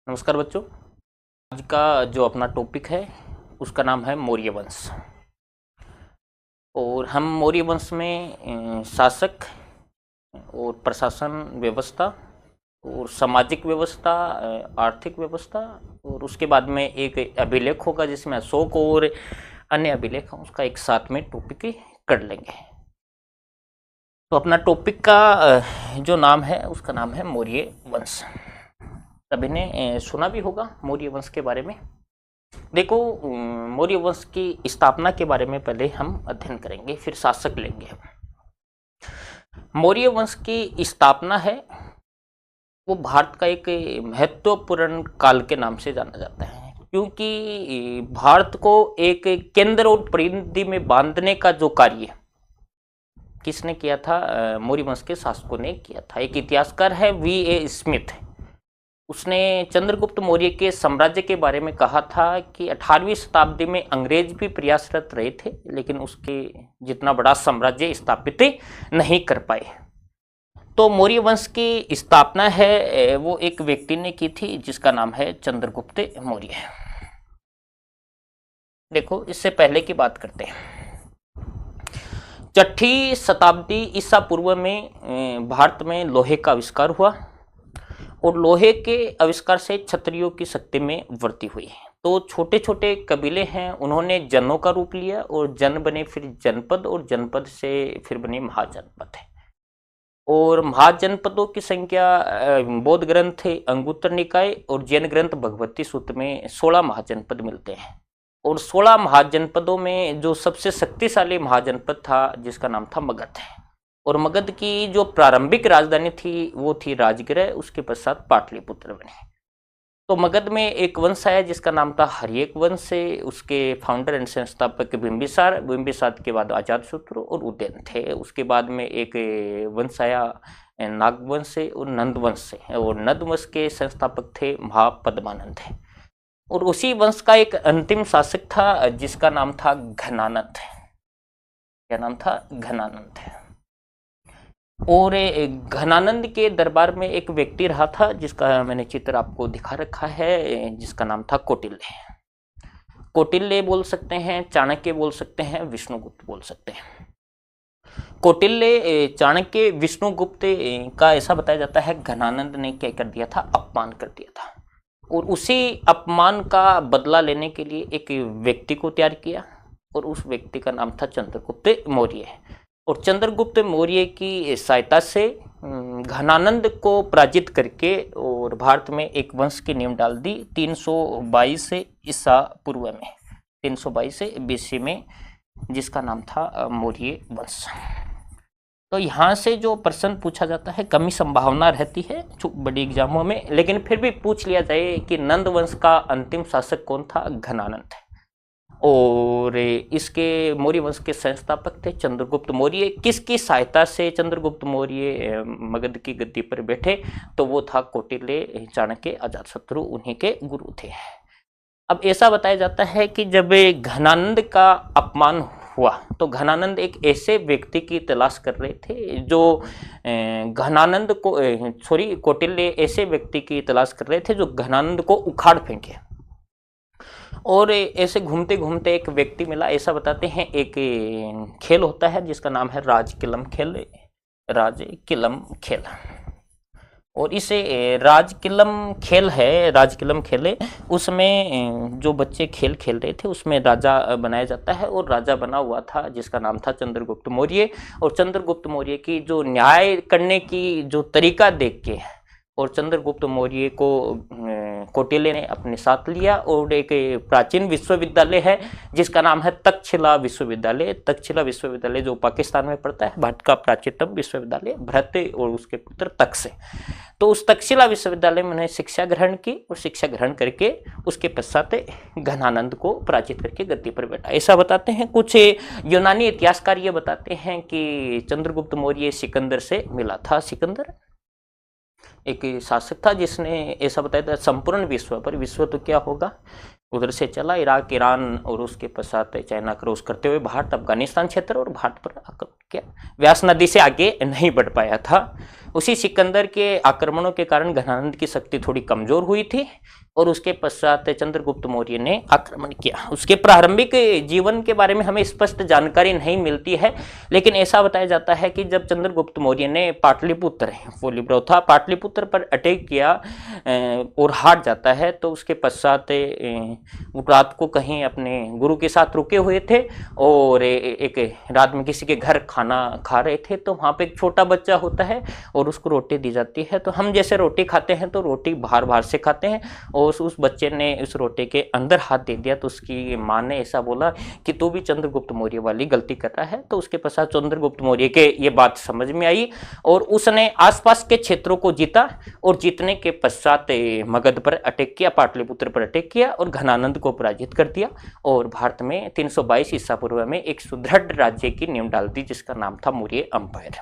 नमस्कार बच्चों। आज का जो अपना टॉपिक है उसका नाम है मौर्य वंश। और हम मौर्य वंश में शासक और प्रशासन व्यवस्था और सामाजिक व्यवस्था, आर्थिक व्यवस्था और उसके बाद में एक अभिलेख होगा जिसमें अशोक और अन्य अभिलेख हैं, उसका एक साथ में टॉपिक कर लेंगे। तो अपना टॉपिक का जो नाम है उसका नाम है मौर्य वंश। सभी ने सुना भी होगा मौर्य वंश के बारे में। देखो, मौर्य वंश की स्थापना के बारे में पहले हम अध्ययन करेंगे, फिर शासक लेंगे। मौर्य वंश की स्थापना है वो भारत का एक महत्वपूर्ण काल के नाम से जाना जाता है, क्योंकि भारत को एक केंद्र और परिधि में बांधने का जो कार्य किसने किया था? मौर्य वंश के शासकों ने किया था। एक इतिहासकार है V.A. स्मिथ, उसने चंद्रगुप्त मौर्य के साम्राज्य के बारे में कहा था कि 18वीं शताब्दी में अंग्रेज भी प्रयासरत रहे थे, लेकिन उसके जितना बड़ा साम्राज्य स्थापित नहीं कर पाए। तो मौर्य वंश की स्थापना है वो एक व्यक्ति ने की थी जिसका नाम है चंद्रगुप्त मौर्य। देखो, इससे पहले की बात करते हैं। 6ठी शताब्दी ईसा पूर्व में भारत में लोहे का आविष्कार हुआ और लोहे के आविष्कार से क्षत्रियों की शक्ति में वृद्धि हुई। तो छोटे छोटे कबीले हैं, उन्होंने जनों का रूप लिया और जन बने फिर जनपद और जनपद से फिर बने महाजनपद है। और महाजनपदों की संख्या बौद्ध ग्रंथ अंगुत्तर निकाय और जैन ग्रंथ भगवती सूत्र में 16 महाजनपद मिलते हैं। और 16 महाजनपदों में जो सबसे शक्तिशाली महाजनपद था जिसका नाम था मगध है। और मगध की जो प्रारंभिक राजधानी थी वो थी राजगृह, उसके पश्चात पाटलिपुत्र बने। तो मगध में एक वंश आया जिसका नाम था हर्यक वंश से, उसके फाउंडर एंड संस्थापक बिंबिसार के बाद अजातशत्रु और उदयन थे। उसके बाद में एक वंश आया नागवंश से और नंद वंश से, और नंद वंश के संस्थापक थे महापद्मानंद। और उसी वंश का एक अंतिम शासक था जिसका नाम था घनानंद। क्या नाम था? घनानंद। और घनानंद के दरबार में एक व्यक्ति रहा था जिसका मैंने चित्र आपको दिखा रखा है, जिसका नाम था कौटिल्य। कौटिल्य बोल सकते हैं, चाणक्य बोल सकते हैं, विष्णुगुप्त बोल सकते हैं। कौटिल्य, चाणक्य, विष्णुगुप्त का ऐसा बताया जाता है घनानंद ने क्या कर दिया था? अपमान कर दिया था। और उसी अपमान का बदला लेने के लिए एक व्यक्ति को तैयार किया और उस व्यक्ति का नाम था चंद्रगुप्त मौर्य। और चंद्रगुप्त मौर्य की सहायता से घनानंद को पराजित करके और भारत में एक वंश की नींव डाल दी 322 ईसा पूर्व में, 322 BC में, जिसका नाम था मौर्य वंश। तो यहाँ से जो प्रश्न पूछा जाता है, कमी संभावना रहती है बड़ी एग्जामों में, लेकिन फिर भी पूछ लिया जाए कि नंद वंश का अंतिम शासक कौन था? घनानंद। और इसके मौर्य वंश के संस्थापक थे चंद्रगुप्त मौर्य। किसकी सहायता से चंद्रगुप्त मौर्य मगध की गद्दी पर बैठे? तो वो था कौटिल्य, चाणक्य, अजातशत्रु, उन्हीं के गुरु थे। अब ऐसा बताया जाता है कि जब घनानंद का अपमान हुआ तो घनानंद एक ऐसे व्यक्ति की तलाश कर रहे थे जो कौटिल्य ऐसे व्यक्ति की तलाश कर रहे थे जो घनानंद को उखाड़ फेंके। और ऐसे घूमते घूमते एक व्यक्ति मिला। ऐसा बताते हैं एक खेल होता है जिसका नाम है राजकिलम खेल, राजकिलम खेल। और इसे राजकिलम खेल है, उसमें जो बच्चे खेल खेल रहे थे उसमें राजा बनाया जाता है। और राजा बना हुआ था जिसका नाम था चंद्रगुप्त मौर्य। और चंद्रगुप्त मौर्य की जो न्याय करने की जो तरीका देख के और चंद्रगुप्त मौर्य को कौटिल्य ने अपने साथ लिया। और एक प्राचीन विश्वविद्यालय है जिसका नाम है तक्षशिला विश्वविद्यालय। तक्षशिला विश्वविद्यालय जो पाकिस्तान में पड़ता है, भारत का प्राचीनतम विश्वविद्यालय, भरत और उसके पुत्र तक्ष। तो उस तक्षशिला विश्वविद्यालय में उन्होंने शिक्षा ग्रहण की और शिक्षा ग्रहण करके उसके पश्चात घनानंद को पराजित करके गद्दी पर बैठा। ऐसा बताते हैं कुछ यूनानी इतिहासकार, ये बताते हैं कि चंद्रगुप्त मौर्य सिकंदर से मिला था। सिकंदर एक शासक था जिसने ऐसा बताया था संपूर्ण विश्व पर, विश्व तो क्या होगा, उधर से चला इराक, ईरान और उसके पश्चात चाइना क्रॉस करते हुए भारत, अफगानिस्तान क्षेत्र और भारत पर आक्रमण क्या व्यास नदी से आगे नहीं बढ़ पाया था। उसी सिकंदर के आक्रमणों के कारण घनानंद की शक्ति थोड़ी कमजोर हुई थी और उसके पश्चात चंद्रगुप्त मौर्य ने आक्रमण किया। उसके प्रारंभिक जीवन के बारे में हमें स्पष्ट जानकारी नहीं मिलती है, लेकिन ऐसा बताया जाता है कि जब चंद्रगुप्त मौर्य ने पाटलिपुत्र पोलिब्रोथा पाटलिपुत्र पर अटैक किया और हार जाता है, तो उसके पश्चात रात को कहीं अपने गुरु के साथ रुके हुए थे और एक रात में किसी के घर खाना खा रहे थे, तो वहाँ पे एक छोटा बच्चा होता है और उसको रोटी दी जाती है। तो हम जैसे रोटी खाते हैं तो रोटी बाहर बाहर से खाते हैं, और उस बच्चे ने उस रोटी के अंदर हाथ दे दिया। तो उसकी माँ ने ऐसा बोला कि तू भी चंद्रगुप्त मौर्य वाली गलती कर रहा है। तो उसके पश्चात चंद्रगुप्त मौर्य के ये बात समझ में आई और उसने आसपास के क्षेत्रों को जीता और जीतने के पश्चात मगध पर अटैक किया, पाटलिपुत्र पर अटैक किया और घनानंद को पराजित कर दिया और भारत में 322 ईसा पूर्व में एक सुदृढ़ राज्य की नींव डाल दी जिसका नाम था मौर्य अंपायर।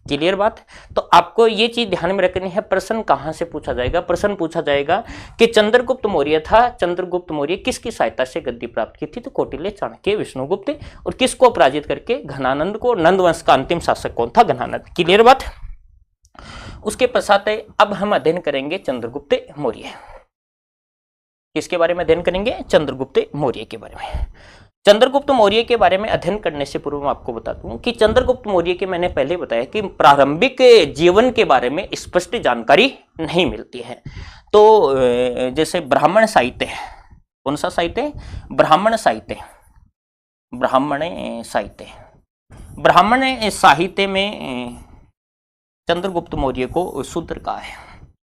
क्लियर बात? तो आपको ये चीज ध्यान में रखनी है। प्रश्न कहां से पूछा जाएगा? प्रश्न पूछा जाएगा कि चंद्रगुप्त मौर्य था, चंद्रगुप्त मौर्य किसकी सहायता से गद्दी प्राप्त की थी? तो कौटिल्य, चाणक्य, विष्णुगुप्त। और किसको पराजित करके? घनानंद को। नंद वंश का अंतिम शासक कौन था? घनानंद। क्लियर बात? उसके पश्चात अब हम अध्ययन करेंगे चंद्रगुप्त मौर्य। किसके बारे में अध्ययन करेंगे? चंद्रगुप्त मौर्य के बारे में। चंद्रगुप्त मौर्य के बारे में अध्ययन करने से पूर्व मैं आपको बता दूं कि चंद्रगुप्त मौर्य के मैंने पहले बताया कि प्रारंभिक जीवन के बारे में स्पष्ट जानकारी नहीं मिलती है। तो जैसे ब्राह्मण साहित्य, कौन सा साहित्य? ब्राह्मण साहित्य। ब्राह्मण साहित्य, ब्राह्मण साहित्य में चंद्रगुप्त मौर्य को शूद्र कहा है।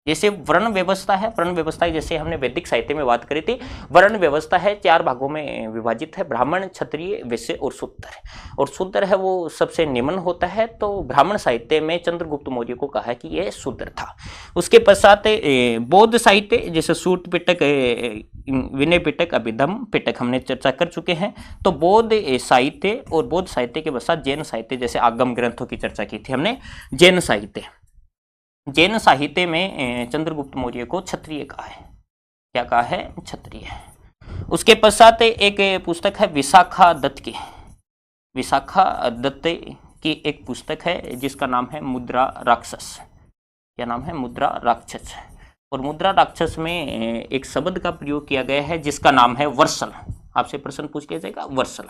जैसे वर्ण व्यवस्था है, वर्ण व्यवस्था जैसे हमने वैदिक साहित्य में बात करी थी, वर्ण व्यवस्था है 4 भागों में विभाजित है, ब्राह्मण, क्षत्रिय, वैश्य और शूद्र। और शूद्र है वो सबसे निम्न होता है। तो ब्राह्मण साहित्य में चंद्रगुप्त मौर्य को कहा है कि यह शूद्र था। उसके पश्चात बौद्ध साहित्य जैसे सूत पिटक, विनय पिटक, अभिधम पिटक हमने चर्चा कर चुके हैं। तो बौद्ध साहित्य और बौद्ध साहित्य के पश्चात जैन साहित्य, जैसे आगम ग्रंथों की चर्चा की थी हमने। जैन साहित्य, जैन साहित्य में चंद्रगुप्त मौर्य को क्षत्रिय कहा है। क्या कहा है? क्षत्रिय। उसके पश्चात एक पुस्तक है विशाखा दत्त की, विशाखा दत्त की एक पुस्तक है जिसका नाम है मुद्रा राक्षस। क्या नाम है? मुद्रा राक्षस। और मुद्रा राक्षस में एक शब्द का प्रयोग किया गया है जिसका नाम है वर्सल। आपसे प्रश्न पूछ लिया जाएगा, वर्सल।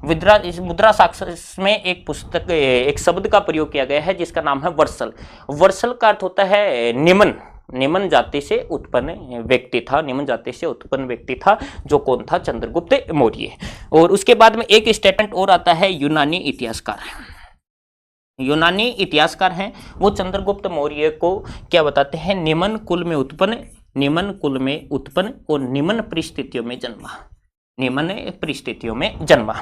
मुद्रा राक्षस में एक पुस्तक, एक शब्द का प्रयोग किया गया है जिसका नाम है वर्सल। वर्सल का अर्थ होता है निम्न, निम्न जाति से उत्पन्न व्यक्ति था, निम्न जाति से उत्पन्न व्यक्ति था। जो कौन था? चंद्रगुप्त मौर्य। और उसके बाद में एक स्टेटमेंट और आता है यूनानी इतिहासकार। यूनानी इतिहासकार हैं वो चंद्रगुप्त मौर्य को क्या बताते हैं? निम्न कुल में उत्पन्न, निम्न कुल में उत्पन्न और निम्न परिस्थितियों में जन्मा, निम्न परिस्थितियों में जन्मा।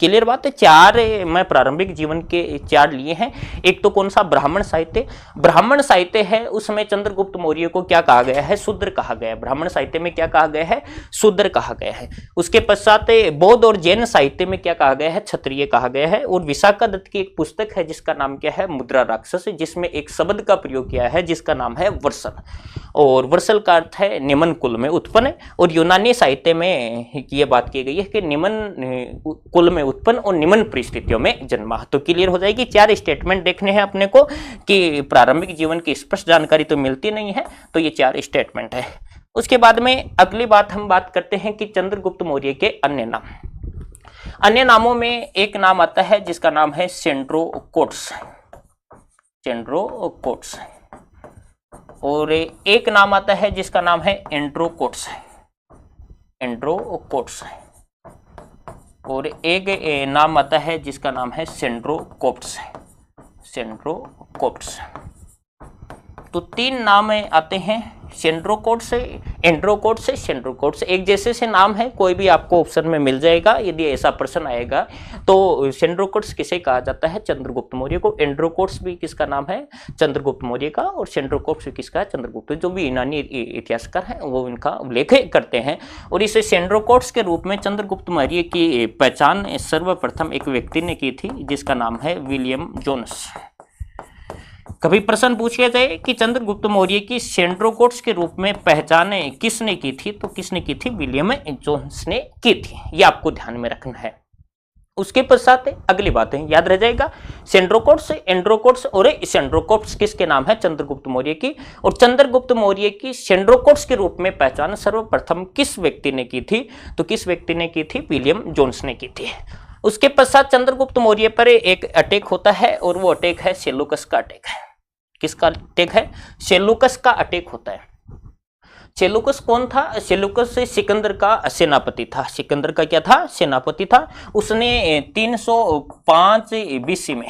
क्लियर बात है? 4 मैं प्रारंभिक जीवन के 4 लिए हैं। एक तो कौन सा? ब्राह्मण साहित्य। ब्राह्मण साहित्य है उसमें चंद्रगुप्त मौर्य को क्या कहा गया है? शूद्र कहा गया है। ब्राह्मण साहित्य में क्या कहा गया है? शूद्र कहा गया है। उसके पश्चात बौद्ध और जैन साहित्य में क्या कहा गया है? क्षत्रिय कहा गया है। और विशाखा दत्त की एक पुस्तक है जिसका नाम क्या है? मुद्रा राक्षस, जिसमें एक शब्द का प्रयोग किया है जिसका नाम है वर्सल। और वर्सल का अर्थ है निम्न कुल में उत्पन्न। और यूनानी साहित्य में ये बात की गई है कि निम्न कुल में उत्पन्न और निम्न परिस्थितियों में जन्मा। तो क्लियर हो जाएगी। 4 स्टेटमेंट देखने हैं अपने को कि प्रारंभिक जीवन की स्पष्ट जानकारी तो मिलती नहीं है, तो ये 4 स्टेटमेंट है। उसके बाद में अगली बात हम बात करते हैं कि चंद्रगुप्त मौर्य के अन्य नाम। अन्य नामों में एक नाम आता है जिसका नाम है सेंड्रोकोट्स, सेंड्रोकोट्स। और एक नाम आता है जिसका नाम है एंड्रोकोट्स, एंड्रोकोट्स। और एक नाम आता है जिसका नाम है सेंड्रोकोप्ट्स, सेंड्रोकोप्ट्स। तो 3 नाम आते हैं, सेंड्रोकोट्स, एंड्रोकोट्स, सेंड्रोकोट्स। एक जैसे से नाम है, कोई भी आपको ऑप्शन में मिल जाएगा यदि ऐसा प्रश्न आएगा। तो सेंड्रोकोट्स किसे कहा जाता है? चंद्रगुप्त मौर्य को। एंड्रोकोट्स भी किसका नाम है? चंद्रगुप्त मौर्य का। और सेंड्रोकोट्स भी किसका? चंद्रगुप्त। जो भी यूनानी इतिहासकार हैं वो इनका उल्लेख करते हैं। और इस सेंड्रोकोट्स के रूप में चंद्रगुप्त मौर्य की पहचान सर्वप्रथम एक व्यक्ति ने की थी जिसका नाम है विलियम जोन्स। कभी प्रश्न पूछ लिया जाए कि चंद्रगुप्त मौर्य की सेंड्रोकोट्स के रूप में पहचान किसने की थी? तो किसने की थी? विलियम जोन्स ने की थी। ये आपको ध्यान में रखना है। उसके पश्चात अगली बातें याद रह जाएगा, सेंड्रोकोट्स, एंड्रोकोट्स और सेंड्रोकोट्स किसके नाम है? चंद्रगुप्त मौर्य की। और चंद्रगुप्त मौर्य की सेंड्रोकोट्स के रूप में पहचान सर्वप्रथम किस व्यक्ति ने की थी? तो किस व्यक्ति ने की थी? विलियम जोन्स ने की थी। उसके पश्चात चंद्रगुप्त मौर्य पर एक अटैक होता है और वो अटैक है सेलूकस का अटैक है। किसका अटैक है? सेलूकस का अटैक होता है। सेलूकस कौन था? सेलूकस सिकंदर का सेनापति था। सिकंदर का क्या था? सेनापति था। उसने 305 बीसी में,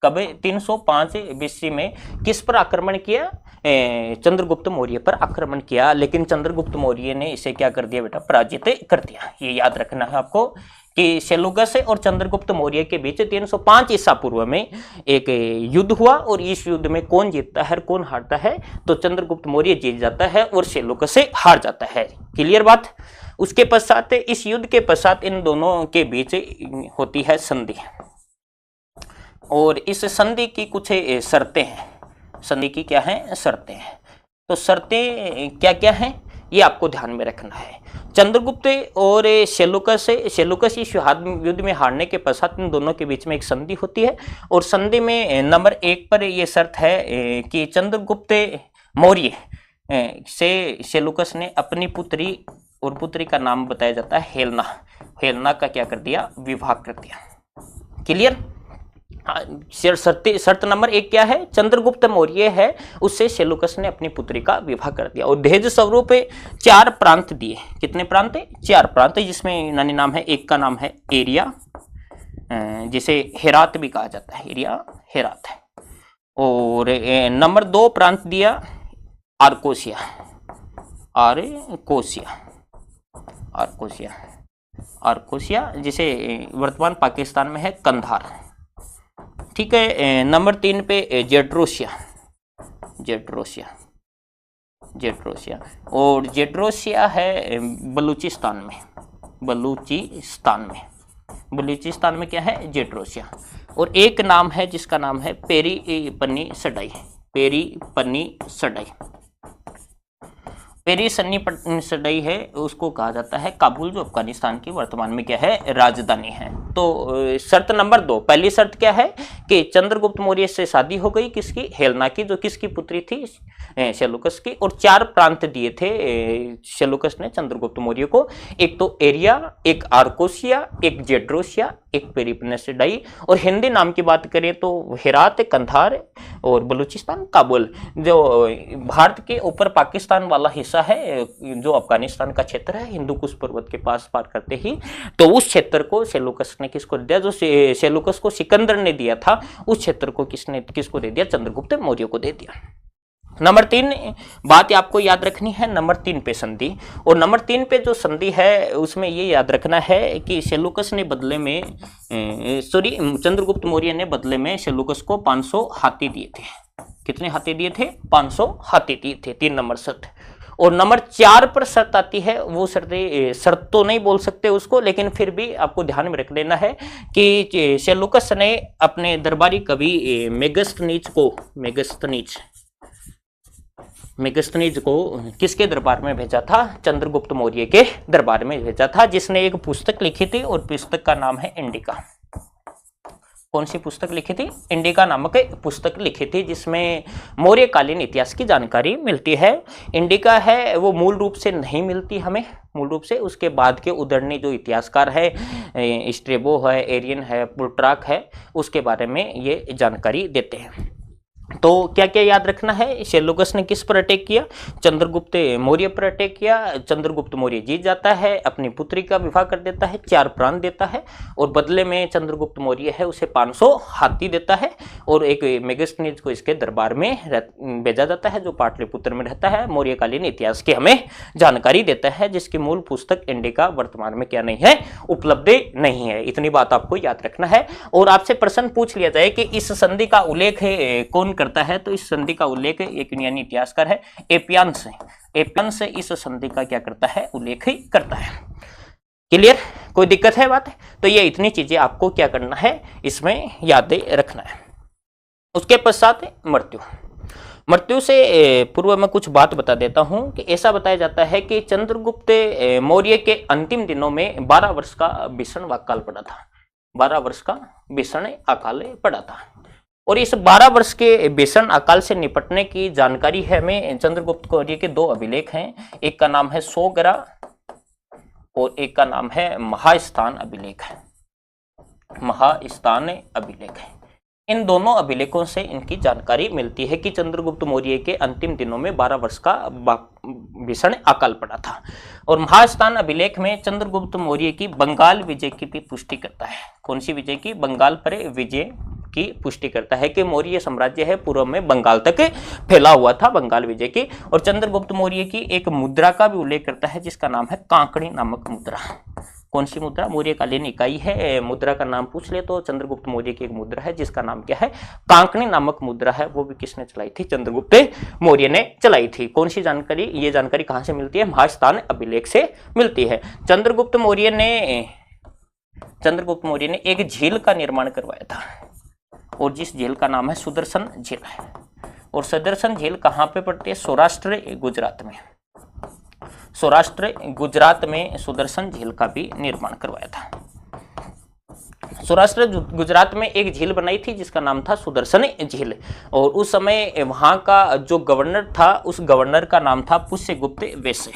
कब? 305 बीसी में किस पर आक्रमण किया? चंद्रगुप्त मौर्य पर आक्रमण किया। लेकिन चंद्रगुप्त मौर्य ने इसे क्या कर दिया बेटा? पराजित कर दिया। ये याद रखना है आपको कि सेलूकस और चंद्रगुप्त मौर्य के बीच 305 ईसा पूर्व में एक युद्ध हुआ और इस युद्ध में कौन जीतता है और कौन हारता है? तो चंद्रगुप्त मौर्य जीत जाता है और सेलूकस से हार जाता है। क्लियर बात? उसके पश्चात इस युद्ध के पश्चात इन दोनों के बीच होती है संधि और इस संधि की कुछ शर्तें हैं। संधि की क्या है? शर्तें हैं। तो शर्तें क्या क्या हैं ये आपको ध्यान में रखना है। चंद्रगुप्त और सेलूकस इस युद्ध में हारने के पश्चात इन दोनों के बीच में एक संधि होती है और संधि में नंबर 1 पर यह शर्त है कि चंद्रगुप्त मौर्य से सेलूकस ने अपनी पुत्री, और पुत्री का नाम बताया जाता है हेलेना, हेलेना का क्या कर दिया? विवाह कर दिया। क्लियर? शर्त नंबर 1 क्या है? चंद्रगुप्त मौर्य है उससे सेलूकस ने अपनी पुत्री का विवाह कर दिया और दहेज स्वरूप 4 प्रांत दिए। कितने प्रांत? 4 प्रांत, जिसमें नानी नाम है। एक का नाम है एरिया, जिसे हेरात भी कहा जाता है, एरिया हेरात है। और नंबर 2 प्रांत दिया आर्कोसिया, आर्कोसिया जिसे वर्तमान पाकिस्तान में है कंधार। ठीक है। नंबर 3 पे जेड्रोसिया, और जेड्रोसिया है बलूचिस्तान में क्या है? जेड्रोसिया। और एक नाम है जिसका नाम है पेरीपनी सडाई है, उसको कहा जाता है काबुल, जो अफगानिस्तान की वर्तमान में क्या है? राजधानी है। तो शर्त नंबर 2, पहली शर्त क्या है कि चंद्रगुप्त मौर्य से शादी हो गई। किसकी? हेलेना की, जो किसकी पुत्री थी? सेलूकस की। और 4 प्रांत दिए थे सेलूकस ने चंद्रगुप्त मौर्य को। एक तो एरिया, एक आर्कोसिया, एक जेड्रोसिया, एक पेरिपेनेसडाई। और हिंदी नाम की बात करें तो हेरात, कंधार और बलूचिस्तान, काबुल। जो भारत के ऊपर पाकिस्तान वाला हिस्सा है, जो अफगानिस्तान का क्षेत्र है, हिंदू कुश पर्वत के पास पार करते ही, तो उस क्षेत्र को सेलूकस ने किसको दिया? जो सेलूकस को सिकंदर ने दिया था, उस क्षेत्र को किसको दे दिया? चंद्रगुप्त मौर्य को दे दिया। नंबर 3 बात आपको याद रखनी है, नंबर 3 पे संधि। और नंबर 3 पे जो संधि है उसमें ये याद रखना है कि सेलूकस ने बदले में चंद्रगुप्त मौर्य ने बदले में सेलूकस को 500 हाथी दिए थे। कितने हाथी दिए थे? 500 हाथी दिए थे। 3 नंबर शर्त। और नंबर 4 पर शर्त आती है, वो शर्त तो नहीं बोल सकते उसको, लेकिन फिर भी आपको ध्यान में रख लेना है कि सेलूकस ने अपने दरबारी कवि मेगस्थनीज को किसके दरबार में भेजा था? चंद्रगुप्त मौर्य के दरबार में भेजा था, जिसने एक पुस्तक लिखी थी और पुस्तक का नाम है इंडिका। कौन सी पुस्तक लिखी थी? इंडिका नामक पुस्तक लिखी थी, जिसमें मौर्यकालीन इतिहास की जानकारी मिलती है। इंडिका है वो मूल रूप से नहीं मिलती हमें, मूल रूप से उसके बाद के उदरणी जो इतिहासकार है, स्ट्रेबो है, एरियन है, प्लूटार्क है, उसके बारे में ये जानकारी देते हैं। तो क्या क्या याद रखना है? सेलूकस ने किस पर अटैक किया? चंद्रगुप्त मौर्य पर अटैक किया। चंद्रगुप्त मौर्य जीत जाता है, अपनी पुत्री का विवाह कर देता है, 4 प्रांत देता है और बदले में चंद्रगुप्त मौर्य है उसे 500 हाथी देता है और एक मेगस्थनीज को इसके दरबार में भेजा जाता है, जो पाटलिपुत्र में रहता है। मौर्यकालीन इतिहास की हमें जानकारी देता है, जिसकी मूल पुस्तक इंडिका वर्तमान में क्या नहीं है? उपलब्ध नहीं है। इतनी बात आपको याद रखना है। और आपसे प्रश्न पूछ लिया जाए कि इस संधि का उल्लेख कौन करता है, तो इस संधि का उल्लेख एक यूनानी इतिहासकार है एपियंस इस संधि का क्या करता है? उल्लेख करता है। क्लियर? कोई दिक्कत है बात? तो ये इतनी चीजें आपको क्या करना है, इसमें याद रखना है। उसके पश्चात मृत्यु से पूर्व में कुछ बात बता देता हूं कि ऐसा बताया जाता है कि चंद्रगुप्त मौर्य के अंतिम दिनों में 12 वर्ष का भीषण वाककाल पड़ा था। 12 वर्ष का भीषण अकाल पड़ा था। और इस 12 वर्ष के भीषण अकाल से निपटने की जानकारी है हमें चंद्रगुप्त मौर्य के दो अभिलेख हैं, एक का नाम है सोगरा और एक का नाम है महास्थान अभिलेख है, महास्थान अभिलेख है। इन दोनों अभिलेखों से इनकी जानकारी मिलती है कि चंद्रगुप्त मौर्य के अंतिम दिनों में 12 वर्ष का भीषण अकाल पड़ा था। और महास्थान अभिलेख में चंद्रगुप्त मौर्य की बंगाल विजय की भी पुष्टि करता है। कौन सी विजय की? बंगाल पर विजय की पुष्टि करता है कि मौर्य साम्राज्य है पूर्व में बंगाल तक फैला हुआ था, बंगाल विजय की। और चंद्रगुप्त मौर्य की एक मुद्रा का भी उल्लेख करता है जिसका नाम है कांकड़ी नामक मुद्रा। कौन सी मुद्रा? मौर्यकालीन इकाई है, मुद्रा का नाम पूछ ले तो चंद्रगुप्त मौर्य की एक मुद्रा है जिसका नाम क्या है? कांकड़ी नामक मुद्रा है। वो भी किसने चलाई थी? चंद्रगुप्त मौर्य ने चलाई थी। कौन सी जानकारी? ये जानकारी कहां से मिलती है? महास्थान अभिलेख से मिलती है। चंद्रगुप्त मौर्य ने एक झील का निर्माण करवाया था और जिस झील का नाम है सुदर्शन झील है। और सुदर्शन झील कहां पे पड़ती है? सौराष्ट्र गुजरात में। सौराष्ट्र गुजरात में सुदर्शन झील का भी निर्माण करवाया था। सौराष्ट्र गुजरात में एक झील बनाई थी जिसका नाम था सुदर्शन झील। और उस समय वहां का जो गवर्नर था उस गवर्नर का नाम था पुष्यगुप्त वैश्य।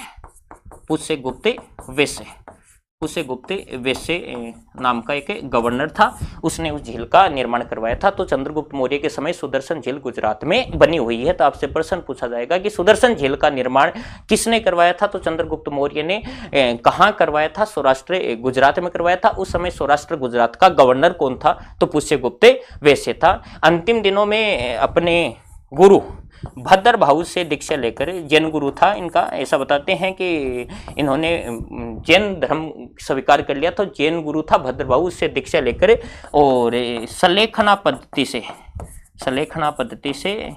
पुष्यगुप्त वैश्य नाम का एक गवर्नर था, उसने उस झील का निर्माण करवाया था। तो चंद्रगुप्त मौर्य के समय सुदर्शन झील गुजरात में बनी हुई है। तो आपसे प्रश्न पूछा जाएगा कि सुदर्शन झील का निर्माण किसने करवाया था? तो चंद्रगुप्त मौर्य ने कहां करवाया था? सौराष्ट्र गुजरात में करवाया था। उस समय सौराष्ट्र गुजरात का गवर्नर कौन था? तो पुष्यगुप्त वैश्य था। अंतिम दिनों में अपने गुरु भद्रभाऊ से दीक्षा लेकर, जैन गुरु था इनका, ऐसा बताते हैं कि इन्होंने जैन धर्म स्वीकार कर लिया। तो जैन गुरु था भद्रभाऊ, उससे दीक्षा लेकर और सलेखना पद्धति से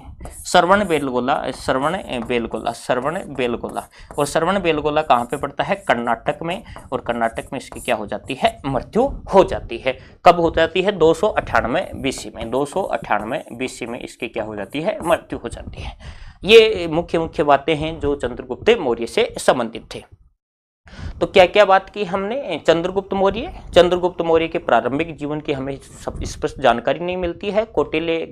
श्रवण बेलगोला। और श्रवण बेलगोला कहाँ पे पड़ता है? कर्नाटक में। और कर्नाटक में इसकी क्या हो जाती है? मृत्यु हो जाती है। कब हो जाती है? 298 बीसी में। 298 बीसी में इसकी क्या हो जाती है? मृत्यु हो जाती है। ये मुख्य बातें हैं जो चंद्रगुप्त मौर्य से संबंधित थे। तो क्या क्या बात की हमने? चंद्रगुप्त मौर्य के प्रारंभिक जीवन की हमें स्पष्ट जानकारी नहीं मिलती है। कौटिल्य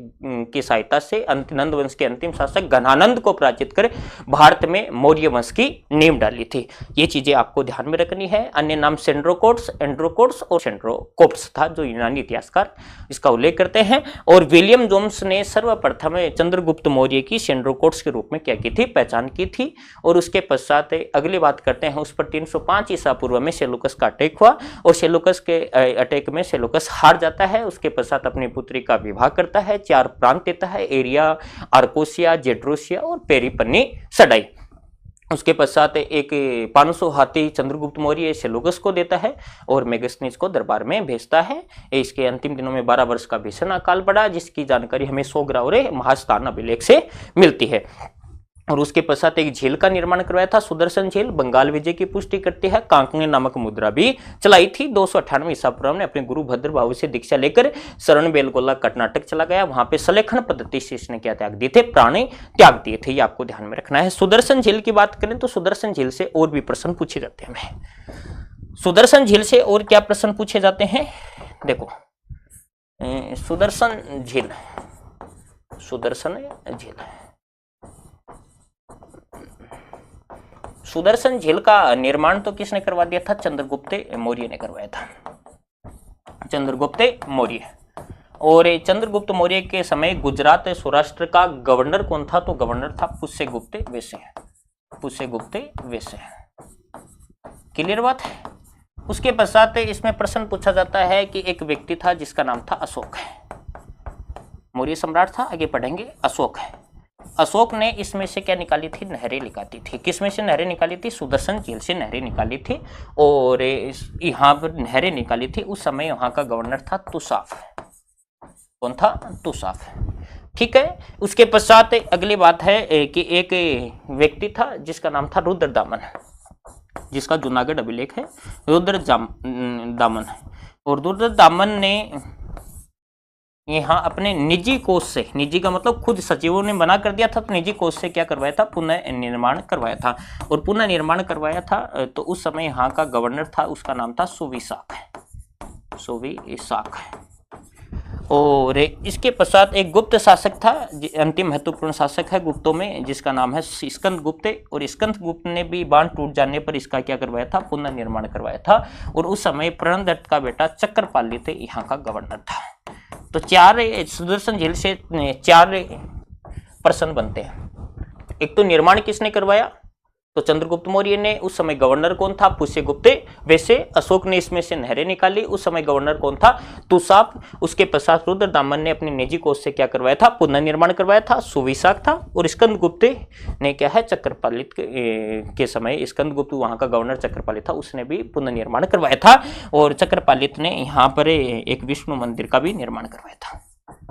की सहायता से नंद वंश के अंतिम शासक घनानंद को पराजित कर भारत में मौर्य वंश की नींव डाली थी। ये चीजें आपको ध्यान में रखनी है। अन्य नाम सेंड्रोकोट्स, एंड्रोकोट्स और सेंड्रोकोप्स था, जो यूनानी इतिहासकार इसका उल्लेख करते हैं। और विलियम जोन्स ने सर्वप्रथम चंद्रगुप्त मौर्य की सेंड्रोकोट्स के रूप में क्या की थी? पहचान की थी। और उसके पश्चात अगली बात करते हैं, उस पर 305 ईसा पूर्व में सेलुकस का अटैक हुआ और सेलुकस के अटैक में सेलुकस हार जाता है। उसके पश्चात अपनी पुत्री का विवाह करता है। 4 प्रांत देता है, एरिया, आर्कोसिया, जेड्रोसिया और पेरिपन्नी सडाई। उसके पश्चात एक 500 हाथी चंद्रगुप्त मौर्य सेलुकस को देता है और मेगस्थनीज को दरबार में भेजता है। इसके अंतिम दिनों में 12 वर्ष का भीषण अकाल पड़ा, जिसकी जानकारी हमें सोगरा और महास्थान अभिलेख से मिलती है। और उसके पश्चात एक झील का निर्माण करवाया था, सुदर्शन झील। बंगाल विजय की पुष्टि करती है। कांकड़ी नामक मुद्रा भी चलाई थी। 298 ईसा पूर्व में अपने गुरु भद्रभाऊ से दीक्षा लेकर शरण बेलगोला कर्नाटक चला गया। वहां पे सलेखन पद्धति से इसने क्या त्याग दिए थे? प्राणी त्याग दिए थे। ये आपको ध्यान में रखना है। सुदर्शन झील की बात करें तो सुदर्शन झील से और भी प्रश्न पूछे जाते हैं हमें। सुदर्शन झील से और क्या प्रश्न पूछे जाते हैं? देखो, सुदर्शन झील सुदर्शन झील का निर्माण तो किसने करवा दिया था? चंद्रगुप्त मौर्य ने करवाया था। चंद्रगुप्त मौर्य। और चंद्रगुप्त मौर्य के समय गुजरात सौराष्ट्र का गवर्नर कौन था? तो गवर्नर था पुष्यगुप्त वैश्य। क्लियर बात है। उसके पश्चात इसमें प्रश्न पूछा जाता है कि एक व्यक्ति था जिसका नाम था अशोक। मौर्य सम्राट था, आगे पढ़ेंगे। अशोक ने इसमें से क्या निकाली थी? नहरें निकाली थी। किसमें से नहरें निकाली थी? सुदर्शन झील से नहरें निकाली थी। और यहाँ पर नहरें निकाली थी। उस समय यहाँ का गवर्नर था तुसाफ। कौन था? तुसाफ। ठीक है। उसके पश्चात अगली बात है कि एक व्यक्ति था जिसका नाम था रुद्रदामन, जिसका जूनागढ़ अभिलेख है, रुद्रदामन। और रुद्रदामन ने यहाँ अपने निजी कोष से, निजी का मतलब खुद सचिवों ने मना कर दिया था, तो निजी कोष से क्या करवाया था? पुनः निर्माण करवाया था। और पुनः निर्माण करवाया था तो उस समय यहाँ का गवर्नर था, उसका नाम था सुविशाख। सुविशाख। और इसके पश्चात एक गुप्त शासक था, अंतिम महत्वपूर्ण शासक है गुप्तों में, जिसका नाम है स्कंद गुप्त। और स्कंद गुप्त ने भी बांध टूट जाने पर इसका क्या करवाया था, पुनर्निर्माण करवाया था। और उस समय प्रणदत्त का बेटा चक्रपालित यहाँ का गवर्नर था। तो चार सुदर्शन झील से चार प्रश्न बनते हैं। एक तो निर्माण किसने करवाया, तो चंद्रगुप्त मौर्य ने। उस समय गवर्नर कौन था, पुष्यगुप्त। वैसे अशोक ने इसमें से नहरें निकाली, उस समय गवर्नर कौन था, तुसाप। उसके पश्चात रुद्रदामन ने अपने निजी कोष से क्या करवाया था, पुनर्निर्माण करवाया था, सुविशाख था। और स्कंदगुप्त ने क्या है, चक्रपालित के समय स्कंदगुप्त वहां का गवर्नर चक्रपालित था, उसने भी पुनर्निर्माण करवाया था। और चक्रपालित ने यहाँ पर एक विष्णु मंदिर का भी निर्माण करवाया था।